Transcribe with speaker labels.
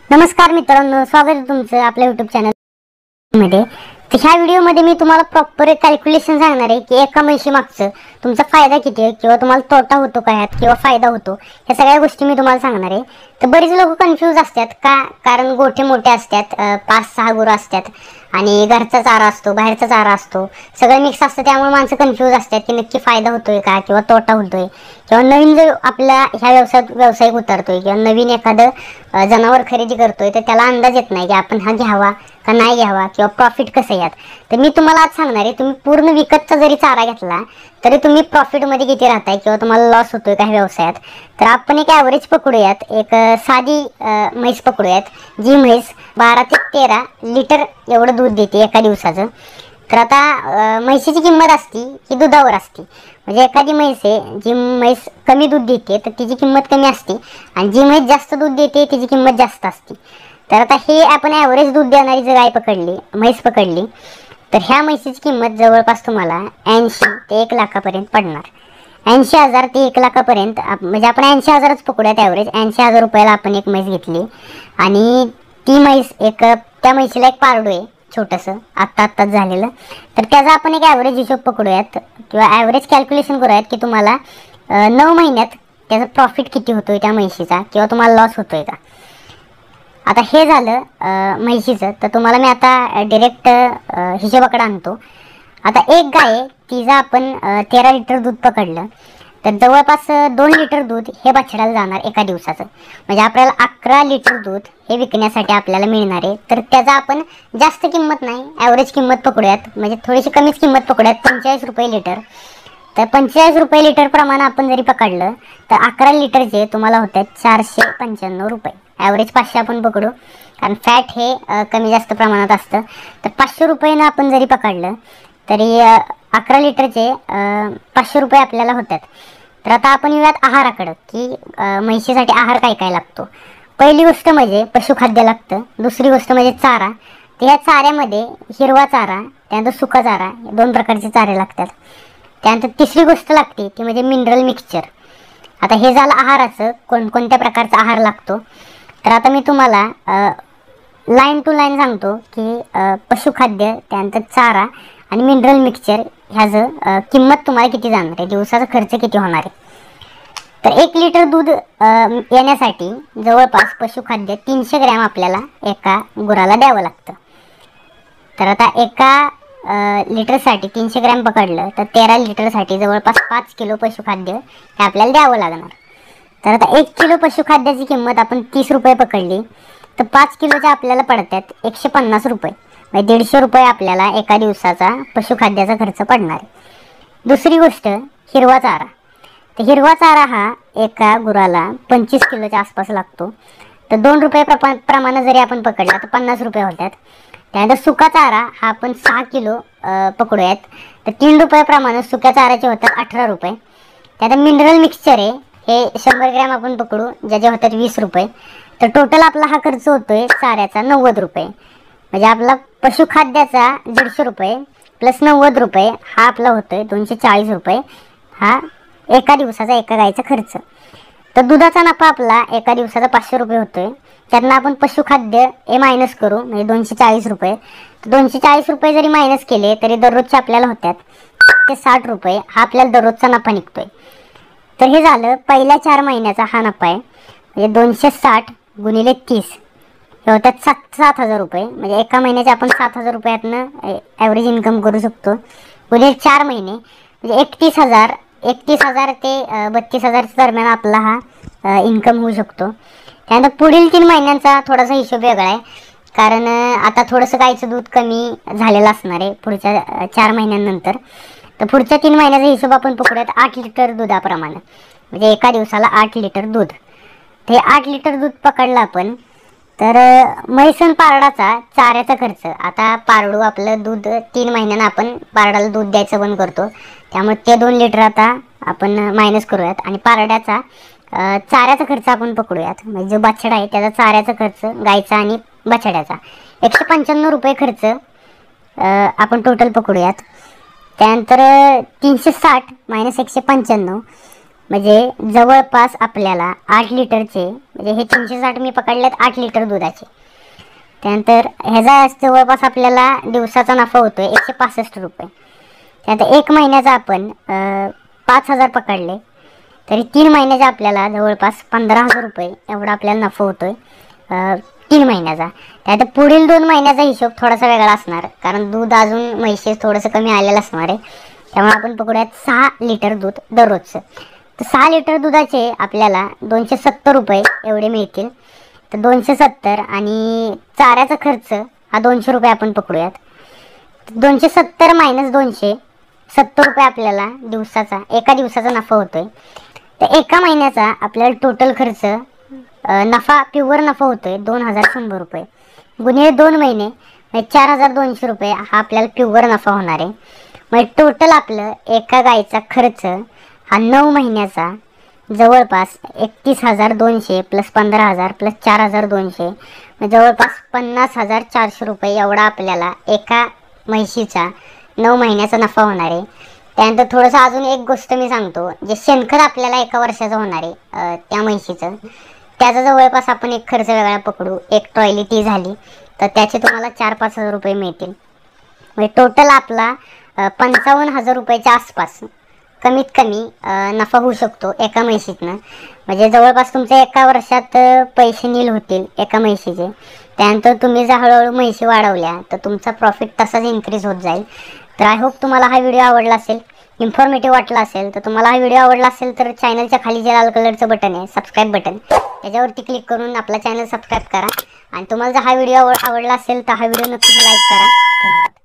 Speaker 1: नमस्कार मित्रांनो, स्वागत आहे तुमचं आपल्या YouTube चॅनल मध्ये। तर ह्या व्हिडिओ मध्ये मी तुम्हाला प्रॉपर कॅल्क्युलेशन सांगणार आहे की एका म्हशी मागचं तुमचा फायदा किती आहे किंवा तुम्हाला तोटा होतो का यात किंवा फायदा होतो, ह्या सगळ्या गोष्टी मी तुम्हाला सांगणार आहे। तर बरेच लोक कन्फ्यूज असतात का, कारण गोठे मोठे असतात, 5-6 गुरं असतात आणि घरचा चारा असतो, बाहेरचा चारा असतो, सगळं मिक्स असतं। त्यामुळे माणसं कन्फ्यूज असतात की नक्की फायदा होतोय का किंवा तोटा होतोय, किंवा नवीन जर आपल्या ह्या व्यावसायिक उतरतोय किंवा नवीन एखादं जनावर खरेदी करतोय तर त्याला अंदाज येत नाही की आपण हा घ्यावा का नाही घ्यावा किंवा प्रॉफिट कसं यात। तर मी तुम्हाला आज सांगणार आहे, तुम्ही पूर्ण विकतचा जरी चारा घेतला तरी तुम्ही प्रॉफिटमध्ये किती राहताय किंवा तुम्हाला लॉस होतोय का व्यवसायात। तर आपण एक ॲव्हरेज पकडूयात, एक साधी म्हैस पकडूयात, जी म्हैस 12 ते 13 लिटर एवढं दूध देते एका दिवसाचं। तर आता म्हैसीची किंमत असती ही दुधावर असते, म्हणजे एखादी म्हैस आहे जी म्हैस कमी दूध देते तर तिची किंमत कमी असते आणि जी म्हैस जास्त दूध देते तिची किंमत जास्त असते। तर आता हे आपण ॲव्हरेज दूध देणारी जर गाय पकडली, म्हैस पकडली, तर ह्या म्हैसीची किंमत जवळपास तुम्हाला 80 ते 1 लाखापर्यंत पडणार। 80,000 ते 1 लाखापर्यंत, म्हणजे आपण 80,000च पकडूयात ॲव्हरेज। 80,000 रुपयाला आपण एक म्हैस घेतली आणि ती म्हैस त्या म्हैशीला एक पारडू आहे छोटंसं आत्ताच झालेलं, तर त्याचा आपण एक ॲव्हरेज हिशोब पकडूयात किंवा ॲव्हरेज कॅल्क्युलेशन करूयात की तुम्हाला 9 महिन्यात त्याचा प्रॉफिट किती होतोय त्या म्हैशीचा किंवा तुम्हाला लॉस होतोय का। आता हे झालं म्हैशीचं। तर तुम्हाला मी आता डायरेक्ट हिशोबाकडे आणतो। आता एक गाय तिचं आपण 13 लिटर दूध पकडलं तर जवळपास 2 लिटर दूध हे बछड्याला जाणार एका दिवसाचं, म्हणजे आपल्याला 11 लिटर दूध हे विकण्यासाठी आपल्याला मिळणार आहे। तर त्याचा आपण जास्त किंमत नाही, ॲव्हरेज किंमत पकडूयात, म्हणजे थोडीशी कमीच किंमत पकडूयात, 45 रुपये लिटर। तर 45 रुपये लिटर प्रमाणे आपण जरी पकडलं तर 11 लिटरचे तुम्हाला होतात 495 रुपये। ॲव्हरेज 500 आपण पकडू, कारण फॅट हे कमी जास्त प्रमाणात असतं। तर 500 रुपयानं आपण जरी पकडलं तरी 11 लिटरचे 500 रुपये आपल्याला होतात। तर आता आपण येऊयात आहाराकडं की म्हैशीसाठी आहार काय काय लागतो। पहिली गोष्ट म्हणजे पशुखाद्य लागतं, दुसरी गोष्ट म्हणजे चारा। तर ह्या चाऱ्यामध्ये हिरवा चारा, त्यानंतर सुका चारा, 2 प्रकारचे चारे लागतात। त्यानंतर तिसरी गोष्ट लागते ती म्हणजे मिनरल मिक्सचर। आता हे झालं आहाराचं, कोणकोणत्या प्रकारचा आहार लागतो। तर आता मी तुम्हाला लाईन टू लाईन सांगतो की पशुखाद्य, त्यानंतर चारा आणि मिनरल मिक्सचर ह्याचं किंमत तुम्हाला किती जाणार आहे, दिवसाचा खर्च किती होणार आहे। तर 1 लिटर दूध येण्यासाठी जवळपास पशुखाद्य 300 ग्रॅम आपल्याला एका गुराला द्यावं लागतं। तर आता एका लिटरसाठी 300 ग्रॅम पकडलं तर 13 लिटरसाठी जवळपास 5 किलो पशुखाद्य हे आपल्याला द्यावं लागणार। तर आता 1 किलो पशुखाद्याची किंमत आपण 30 रुपये पकडली तर 5 किलोच्या आपल्याला पडतात 150 रुपये, म्हणजे 150 रुपये आपल्याला एका दिवसाचा पशुखाद्याचा खर्च पडणार आहे। दुसरी गोष्ट हिरवा चारा। तर हिरवा चारा हा एका गुराला 25 किलोच्या आसपास लागतो। तर 2 रुपये प्रमाणे जरी आपण पकडला तर 50 रुपये होतात। त्यानंतर सुका चारा हा आपण 6 किलो पकडूयात तर 3 रुपये प्रमाणे सुक्या चाऱ्याचे होतात 18 रुपये। त्यानंतर मिनरल मिक्सचर आहे हे 100 ग्रॅम आपण पकडू, ज्याचे होतात 20 रुपये। तर टोटल आपला हा खर्च होतोय चाऱ्याचा 90 रुपये, म्हणजे आपला पशुखाद्याचा 150 रुपये प्लस 90 रुपये हा आपला होतोय 240 रुपये, हा एका दिवसाचा एका गायचा खर्च। तर दुधाचा नफा आपला एका दिवसाचा 500 रुपये होतोय, त्यांना आपण पशुखाद्य हे मायनस करू, म्हणजे 240 रुपये। तर 240 रुपये जरी मायनस केले तरी दररोजचे आपल्याला होतात ते 60 रुपये, हा आपल्याला दररोजचा नफा निघतोय। तर हे झालं पहिल्या 4 महिन्याचा हा नफा आहे, म्हणजे 260 गुणिले 30 हे होतात 7,000 रुपये, म्हणजे एका महिन्याचे आपण 7,000 रुपयातनं ॲव्हरेज इन्कम करू शकतो। गुणिले 4 महिने म्हणजे 31,000 ते 32,000 दरम्यान आपला हा इन्कम होऊ शकतो। त्यानंतर पुढील 3 महिन्यांचा थोडासा हिशोब वेगळा आहे, कारण आता थोडंसं गाईचं दूध कमी झालेलं असणार आहे पुढच्या 4 महिन्यांनंतर। तर पुढच्या 3 महिन्याचा हिशोब आपण पकडूयात 8 लिटर दुधाप्रमाणे, म्हणजे एका दिवसाला 8 लिटर दूध। ते 8 लिटर दूध पकडलं आपण तर म्हैसन पारडाचा चाऱ्याचा खर्च, आता पारडू आपलं दूध 3 महिन्यानं आपण पारडाला दूध द्यायचं बंद करतो, त्यामुळे ते 2 लिटर आता आपण मायनस करूयात आणि पारड्याचा चाऱ्याचा खर्च आपण पकडूयात, म्हणजे जो बछडा आहे त्याचा चाऱ्याचा खर्च गायचा आणि बछड्याचा 195 रुपये खर्च आपण टोटल पकडूयात। त्यानंतर 360 मायनस 195 म्हणजे जवळपास आपल्याला 8 लिटरचे, म्हणजे हे 360 मी पकडलेत 8 लिटर दुधाचे. त्यानंतर ह्याचा जवळपास आपल्याला दिवसाचा नफा होतोय 165 रुपये. त्यानंतर 1 महिन्याचा आपण 5,000 पकडले तरी 3 महिन्याचा आपल्याला जवळपास 15,000 रुपये एवढा आपल्याला नफा होतोय 3 महिन्याचा. त्यानंतर पुढील 2 महिन्याचा हिशोब थोडासा वेगळा असणार, कारण दूध अजून म्हैसेच थोडंसं कमी आलेलं असणार आहे. त्यामुळे आपण पकडूयात 6 लिटर दूध दररोजचं. तर 6 लिटर दुधाचे आपल्याला 270 रुपये एवढे मिळतील. तर 270 आणि चाऱ्याचा खर्च हा 200 रुपये आपण पकडूयात. 270 मायनस 200, 70 रुपये आपल्याला दिवसाचा, एका दिवसाचा नफा होतोय. तर एका महिन्याचा आपल्याला टोटल खर्च नफा, प्युअर नफा होतोय 2,100 रुपये. गुणिले 2 महिने म्हणजे 4,200 रुपये हा आपल्याला प्युअर नफा होणार आहे. म्हणजे टोटल आपलं एका गायीचा खर्च हा 9 महिन्याचा जवळपास 31,200 प्लस 15,000 प्लस 4,200 म्हणजे जवळपास 50,400 रुपये एवढा आपल्याला एका म्हैशीचा 9 महिन्याचा नफा होणार आहे. त्यानंतर थोडंसं अजून एक गोष्ट मी सांगतो, जे शेणखत आपल्याला एका वर्षाचं होणार आहे त्या म्हैशीचं, त्याचा जवळपास आपण एक खर्च वेगळा पकडू. एक टॉयलेट टी झाली तर त्याचे तुम्हाला 4-5 हजार रुपये मिळतील. म्हणजे टोटल आपला 55,000 रुपयाच्या आसपास कमीत कमी नफा होऊ शकतो एका म्हैशीतनं. म्हणजे जवळपास तुमच्या एका वर्षात पैसे नील होतील एका म्हैशीचे. त्यानंतर तुम्ही जर हळूहळू म्हैशी वाढवल्या तर तुमचा प्रॉफिट तसाच इन्क्रीज होत जाईल. तर आय होप तुम्हाला हा व्हिडिओ आवडला असेल, इन्फॉर्मेटिव्ह वाटला असेल. तर तुम्हाला हा व्हिडिओ आवडला असेल तर चॅनलच्या खाली जे लाल कलरचं बटन आहे सबस्क्राईब बटन, त्याच्यावरती क्लिक करून आपला चॅनल सबस्क्राईब करा. आणि तुम्हाला जर हा व्हिडिओ आवडला असेल तर हा व्हिडिओ नक्कीच लाईक करा. धन्यवाद.